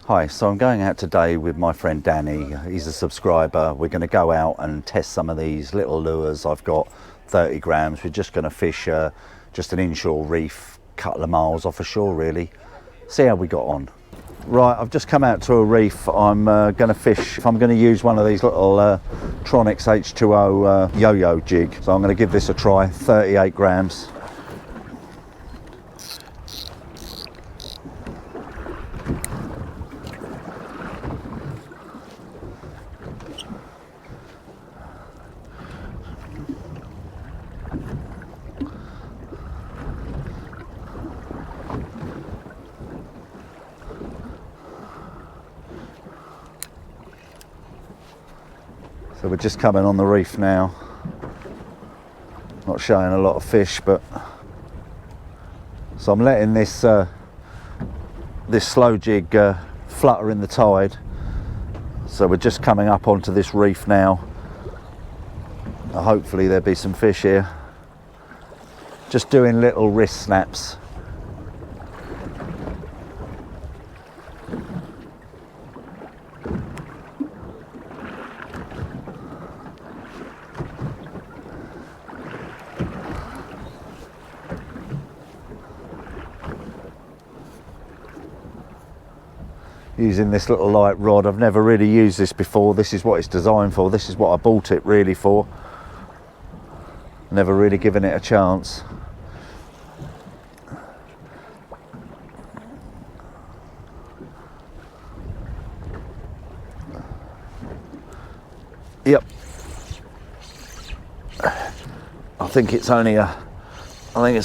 Hi, so I'm going out today with my friend Danny. He's a subscriber. We're going to go out and test some of these little lures. I've got 30 grams. We're just going to fish just an inshore reef, a couple of miles off ashore really. See how we got on. Right, I've just come out to a reef. I'm going to fish. I'm going to use one of these little Tronix H2O yo-yo jig. So I'm going to give this a try, 38 grams. So we're just coming on the reef now. Not showing a lot of fish, but so I'm letting this this slow jig flutter in the tide. So we're just coming up onto this reef now. Hopefully there'll be some fish here. Just doing little wrist snaps. Using this little light rod. I've never really used this before. This is what it's designed for. This is what I bought it really for. Never really given it a chance. Yep. I think it's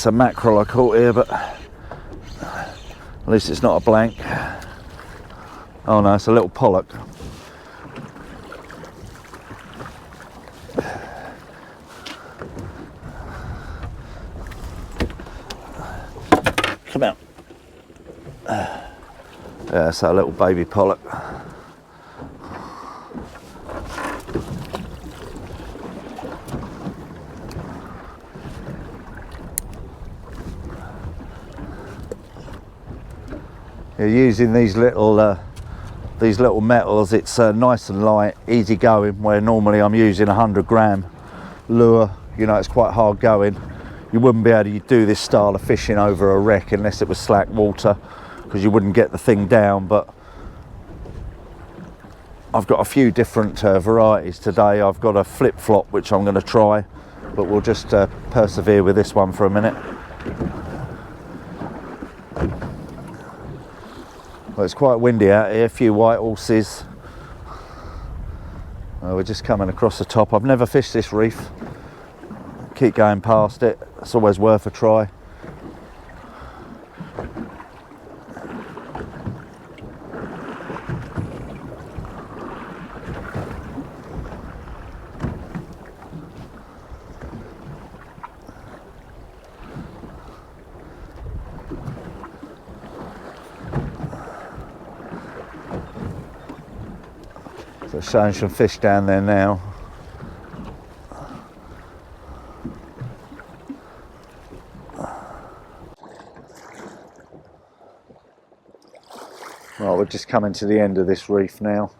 a mackerel I caught here, but at least it's not a blank. Oh no, it's a little pollock. Come out. Yeah, it's a little baby pollock. You're using these little metals. It's nice and light, easy going, where normally I'm using 100 gram lure. You know, it's quite hard going. You wouldn't be able to do this style of fishing over a wreck unless it was slack water, because you wouldn't get the thing down. But I've got a few different varieties today. I've got a flip-flop which I'm going to try, but we'll just persevere with this one for a minute. Well, it's quite windy out here, a few white horses. We're just coming across the top. I've never fished this reef. Keep going past it. It's always worth a try. So showing some fish down there now. Right, we're just coming to the end of this reef now,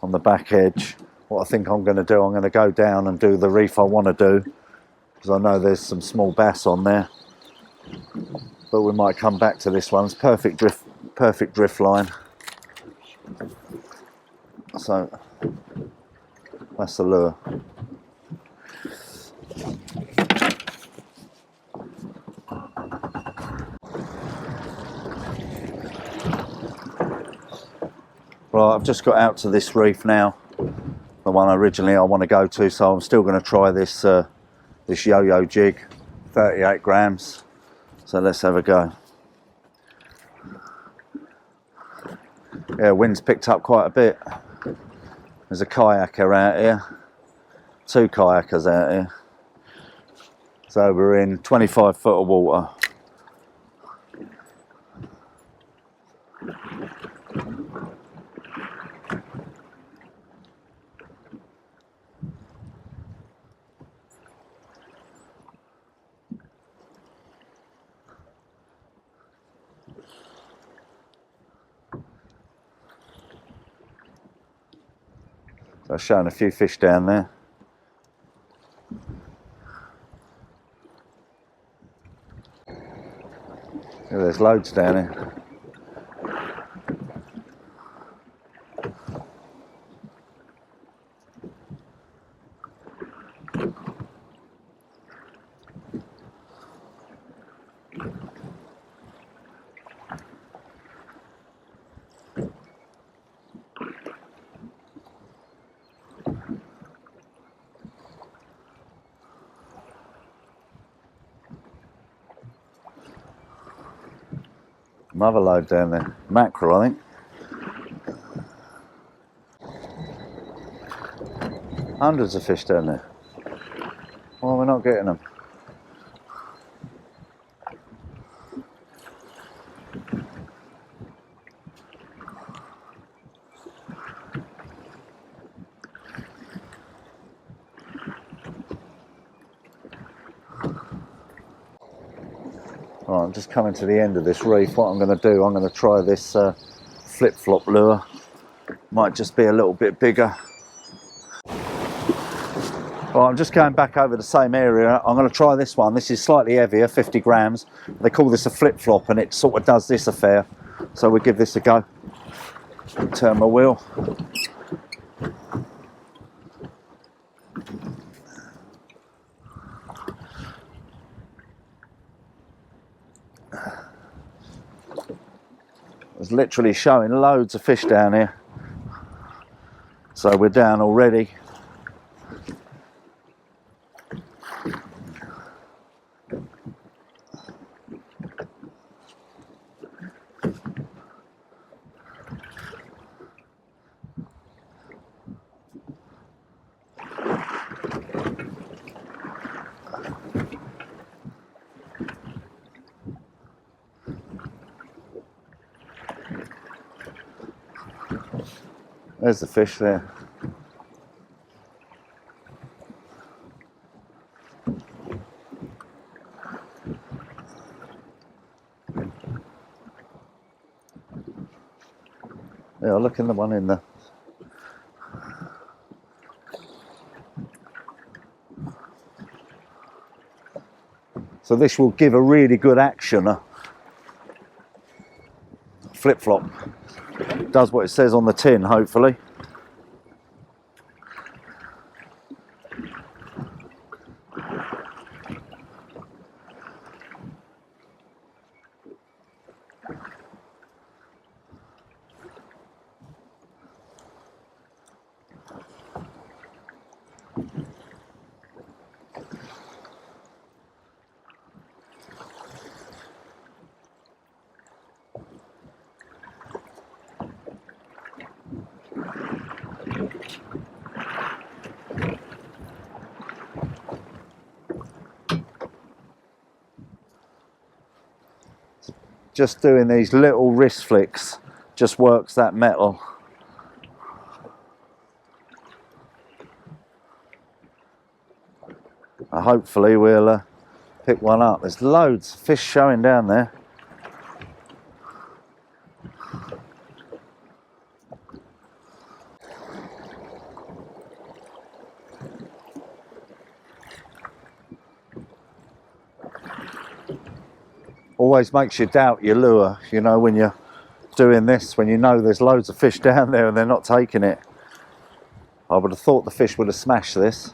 on the back edge. What I think I'm going to do, I'm going to go down and do the reef I want to do, because I know there's some small bass on there. But we might come back to this one. It's perfect drift line. So that's the lure. Right, I've just got out to this reef now, the one originally I want to go to, so I'm still going to try this this yo-yo jig, 38 grams. So let's have a go. Yeah, wind's picked up quite a bit. There's a kayaker out here, 2 kayakers out here. So we're in 25 foot of water. So I've shown a few fish down there. Yeah, there's loads down here. Another load down there. Mackerel, I think. Hundreds of fish down there. Why are we not getting them? Right, I'm just coming to the end of this reef. What I'm going to do, I'm going to try this flip-flop lure. Might just be a little bit bigger. Well, I'm just going back over the same area. I'm going to try this one. This is slightly heavier, 50 grams. They call this a flip-flop, and it sort of does this affair. So we'll give this a go. Turn my wheel. It's literally showing loads of fish down here. So we're down already. There's the fish there. Yeah, look in the one in there. So this will give a really good action. Flip-flop. Does what it says on the tin, hopefully. Just doing these little wrist flicks just works that metal. Hopefully we'll pick one up. There's loads of fish showing down there. Always makes you doubt your lure, you know, when you're doing this, when you know there's loads of fish down there and they're not taking it. I would have thought the fish would have smashed this.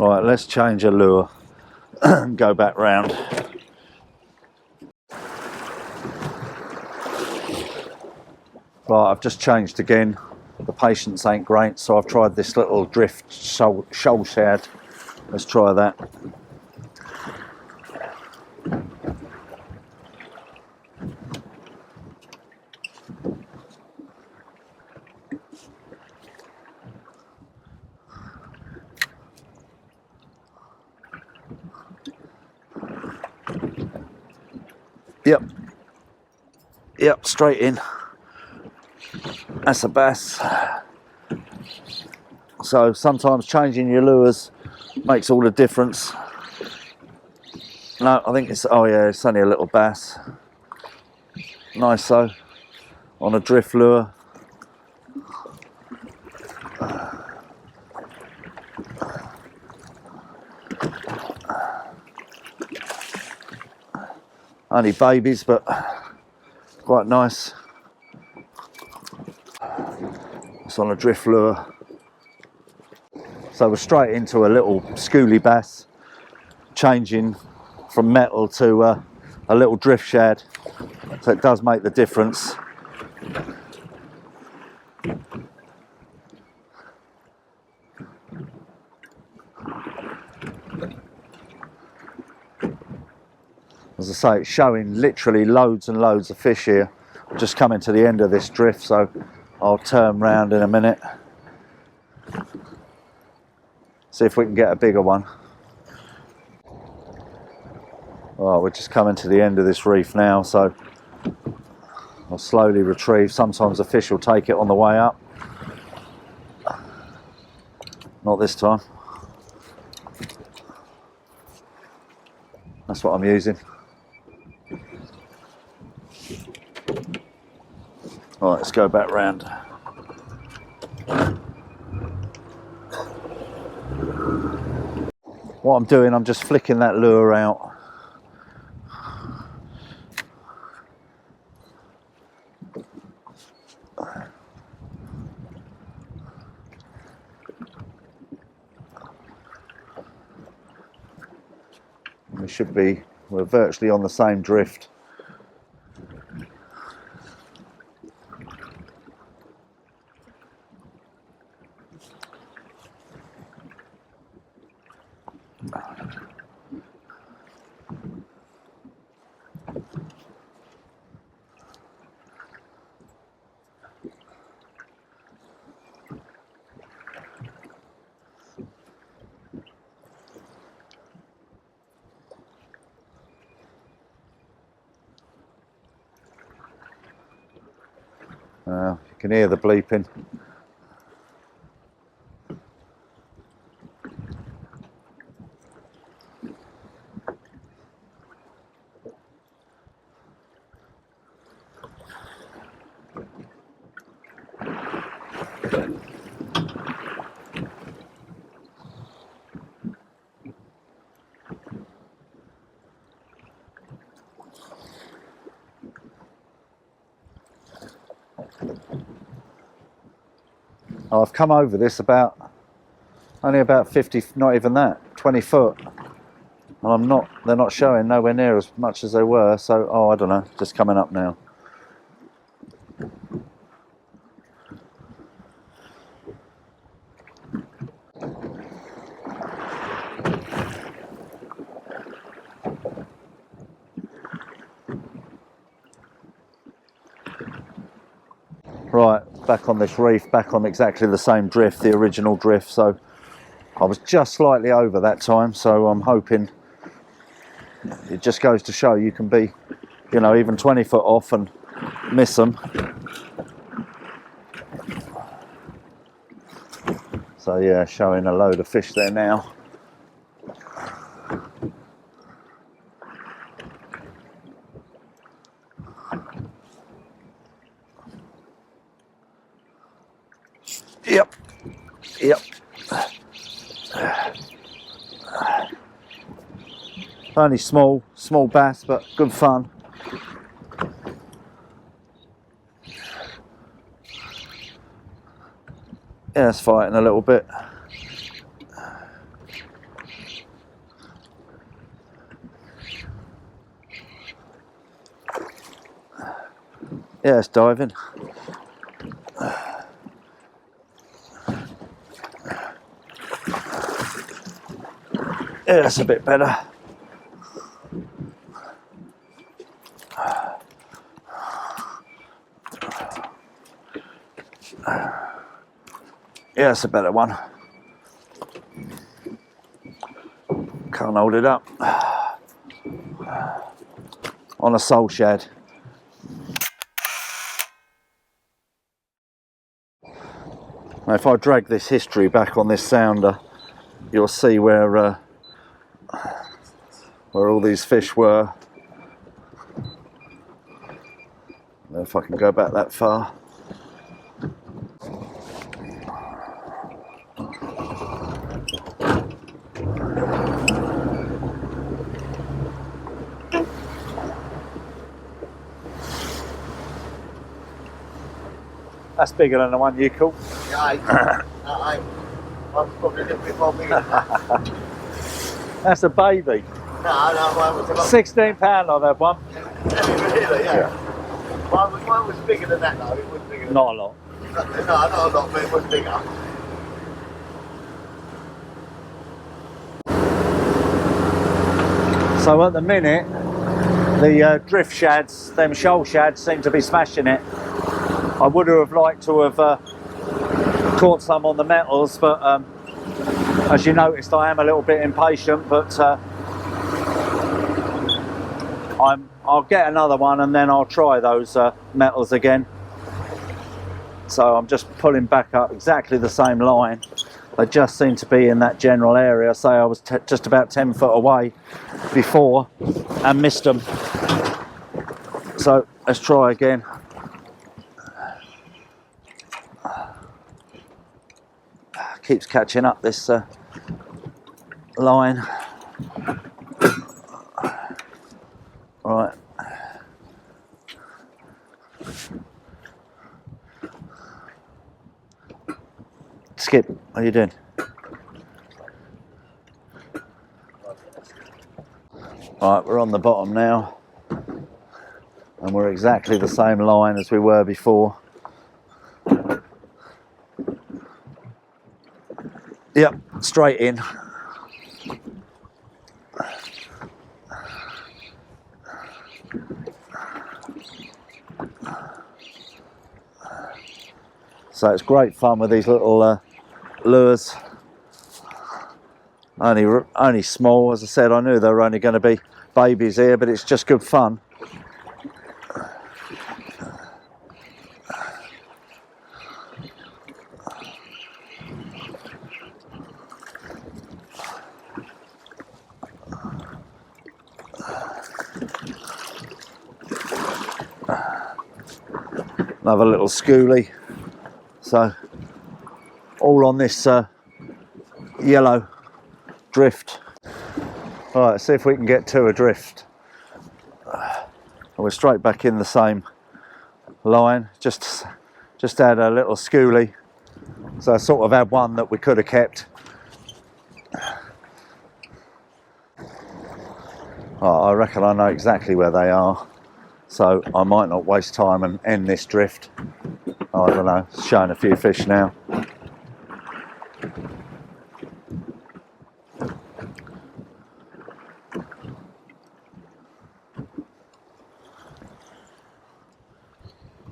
Right, let's change a lure and go back round. Right, I've just changed again. The patience ain't great, so I've tried this little drift shoal shad. Let's try that. Yep. Yep, straight in. That's a bass. So sometimes changing your lures makes all the difference. No, I think it's, oh yeah, it's only a little bass. Nice though, on a drift lure. Only babies, but quite nice. It's on a drift lure. So we're straight into a little schoolie bass, changing from metal to a little drift shad. So it does make the difference. As I say, it's showing literally loads and loads of fish here. Just coming to the end of this drift, so I'll turn round in a minute. See if we can get a bigger one. Oh, we're just coming to the end of this reef now, so I'll slowly retrieve. Sometimes the fish will take it on the way up. Not this time. That's what I'm using. All right, let's go back round. What I'm doing, I'm just flicking that lure out. We're virtually on the same drift. You can hear the bleeping. I've come over this only about 50, not even that, 20 foot. And they're not showing nowhere near as much as they were, so, oh, I don't know, just coming up now. Right, back on this reef, back on exactly the same drift, the original drift, so I was just slightly over that time, so I'm hoping it just goes to show you can be, you know, even 20 foot off and miss them. So yeah, showing a load of fish there now. Yep, yep. Only small bass, but good fun. Yeah, it's fighting a little bit. Yeah, it's diving. Yeah, that's a bit better. Yeah, it's a better one. Can't hold it up. on a sole shad. Now if I drag this history back on this sounder, you'll see where all these fish were. If I can go back that far. That's bigger than the one you caught. Yeah, I'm probably a little bit more bigger than that. That's a baby. No, mine was a lot. £16 I've had one. Really, yeah. Mine was bigger than that though, it was bigger than Not a lot. that. No, not a lot, but it was bigger. So at the minute, the drift shads, them shoal shads, seem to be smashing it. I would have liked to have caught some on the metals, but as you noticed, I am a little bit impatient, but I'll get another one and then I'll try those metals again. So I'm just pulling back up exactly the same line. They just seem to be in that general area. Say I was just about 10 foot away before and missed them. So let's try again. Keeps catching up this line. Right. Skip, how are you doing? Right, we're on the bottom now, and we're exactly the same line as we were before. Yep, straight in. So it's great fun with these little lures. Only small, as I said. I knew they were only going to be babies here, but it's just good fun. Another little schoolie. So all on this yellow drift. All right, let's see if we can get two adrift. We're straight back in the same line. Just had a little schoolie. So I sort of had one that we could have kept. Oh, I reckon I know exactly where they are. So I might not waste time and end this drift. Oh, I don't know, it's showing a few fish now.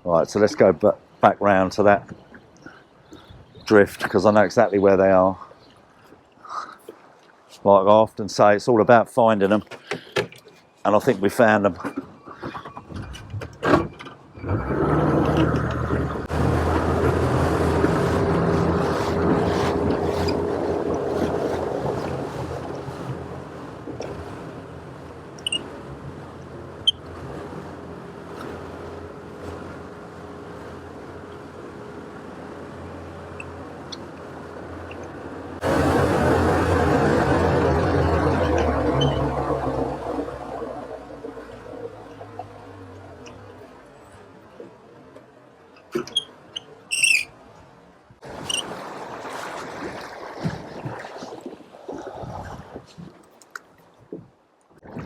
Right, so let's go back round to that drift because I know exactly where they are. Like I often say, it's all about finding them, and I think we found them.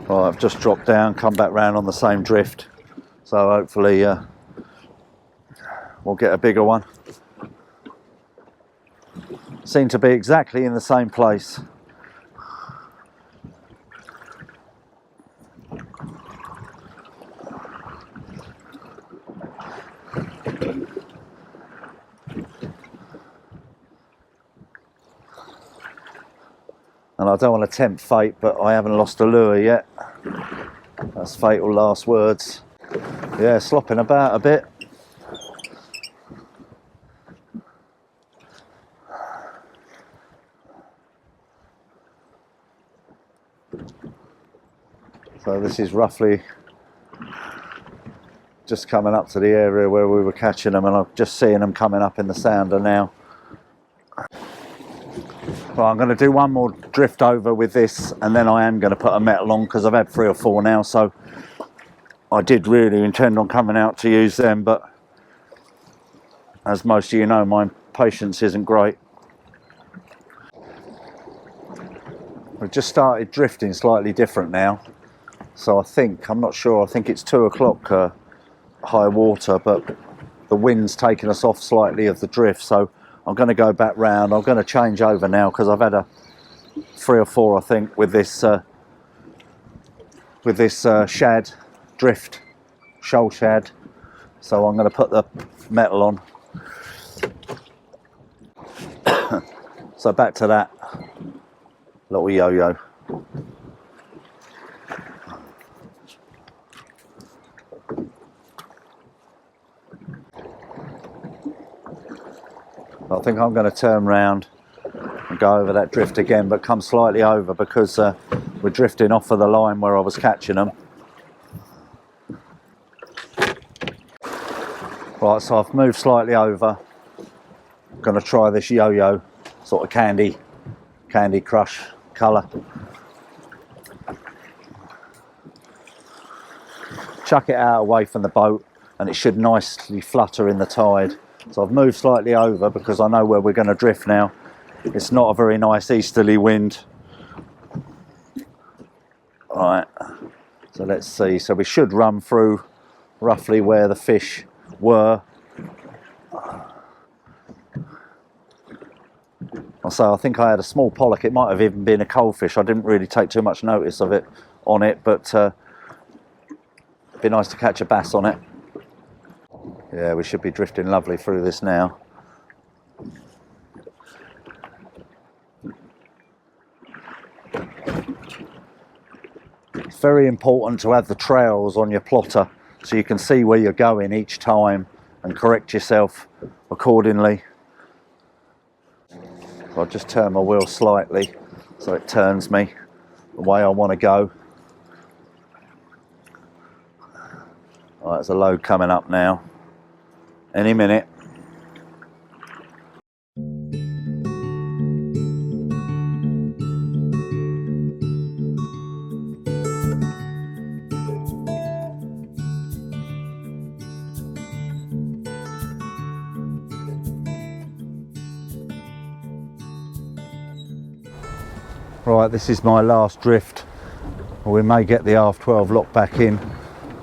Right, I've just dropped down, come back round on the same drift, so hopefully we'll get a bigger one. Seem to be exactly in the same place. And I don't want to tempt fate, but I haven't lost a lure yet. That's fatal last words. Yeah, slopping about a bit. So this is roughly just coming up to the area where we were catching them, and I'm just seeing them coming up in the sounder now. Well, I'm going to do one more drift over with this, and then I am going to put a metal on, because I've had 3 or 4 now, so I did really intend on coming out to use them, but as most of you know, my patience isn't great. We've just started drifting slightly different now, so I think, I'm not sure, I think it's 2 o'clock high water, but the wind's taken us off slightly of the drift, so I'm going to go back round. I'm going to change over now, because I've had a 3 or 4, I think, with this shad drift, shoal shad. So I'm going to put the metal on. So back to that little yo-yo. I think I'm going to turn round and go over that drift again, but come slightly over, because we're drifting off of the line where I was catching them. Right, so I've moved slightly over. I'm going to try this yo-yo, sort of candy crush colour. Chuck it out away from the boat, and it should nicely flutter in the tide. So I've moved slightly over, because I know where we're going to drift now. It's not a very nice easterly wind. Alright, so let's see. So we should run through roughly where the fish were. So I think I had a small pollock. It might have even been a coalfish. I didn't really take too much notice of it on it, but it'd be nice to catch a bass on it. Yeah, we should be drifting lovely through this now. It's very important to have the trails on your plotter, so you can see where you're going each time and correct yourself accordingly. I'll just turn my wheel slightly so it turns me the way I want to go. Right, there's a load coming up now. Any minute. Right, this is my last drift. We may get the half 12 lock back in,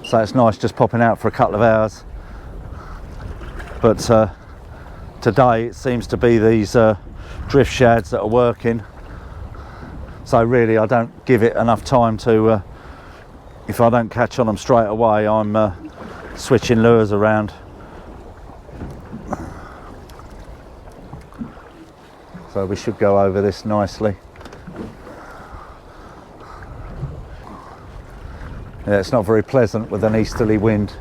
so it's nice just popping out for a couple of hours. But today it seems to be these drift shads that are working, so really I don't give it enough time to, if I don't catch on them straight away, I'm switching lures around. So we should go over this nicely. Yeah, it's not very pleasant with an easterly wind.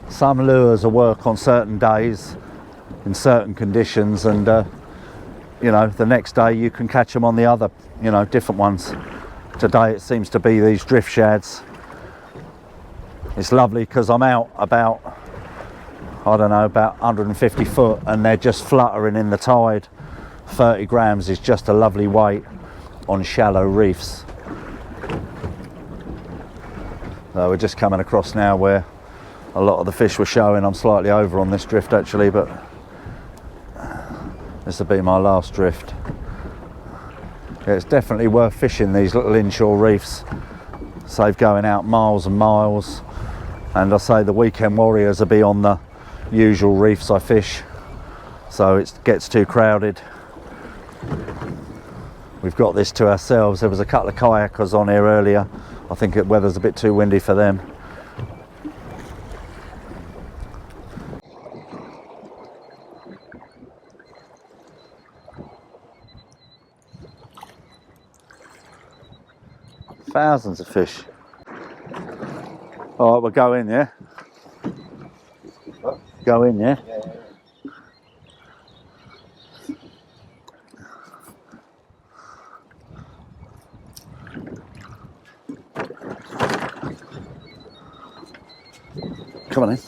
Some lures will work on certain days in certain conditions, and you know, the next day you can catch them on the other, you know, different ones. Today it seems to be these drift shads. It's lovely because I'm out about, I don't know, about 150 foot, and they're just fluttering in the tide. 30 grams is just a lovely weight on shallow reefs. So we're just coming across now where a lot of the fish were showing. I'm slightly over on this drift actually, but this will be my last drift. Yeah, it's definitely worth fishing these little inshore reefs. Save going out miles and miles, and I say the weekend warriors will be on the usual reefs I fish, so it gets too crowded. We've got this to ourselves. There was a couple of kayakers on here earlier. I think the weather's a bit too windy for them. Thousands of fish. All right, we'll go in, yeah? Go in, yeah? Yeah. Come on in.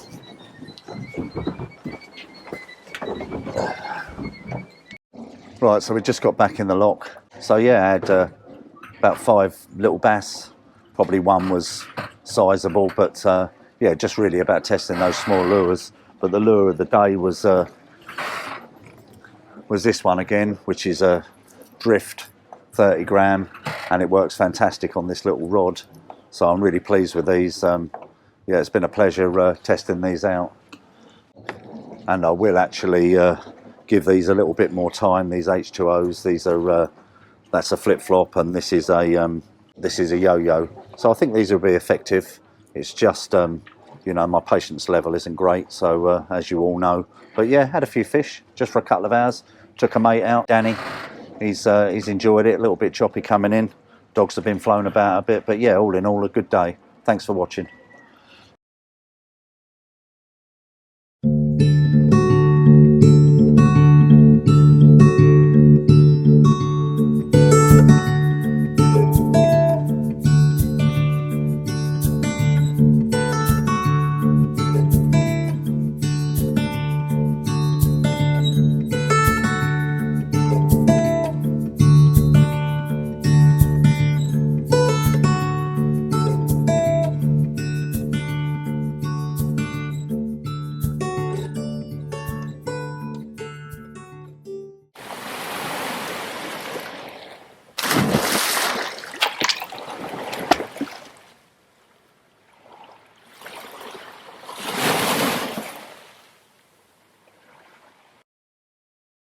Right, so we just got back in the lock. So yeah, I had about 5 little bass. Probably one was sizable, but yeah, just really about testing those small lures. But the lure of the day was this one again, which is a drift 30 gram, and it works fantastic on this little rod. So I'm really pleased with these. Yeah, it's been a pleasure testing these out. And I will actually give these a little bit more time. These H2Os, these are that's a flip flop, and this is a yo-yo. So I think these will be effective. It's just you know, my patience level isn't great, so as you all know. But yeah, had a few fish just for a couple of hours. Took a mate out, Danny. He's enjoyed it. A little bit choppy coming in. Dogs have been flown about a bit, but yeah, all in all, a good day. Thanks for watching.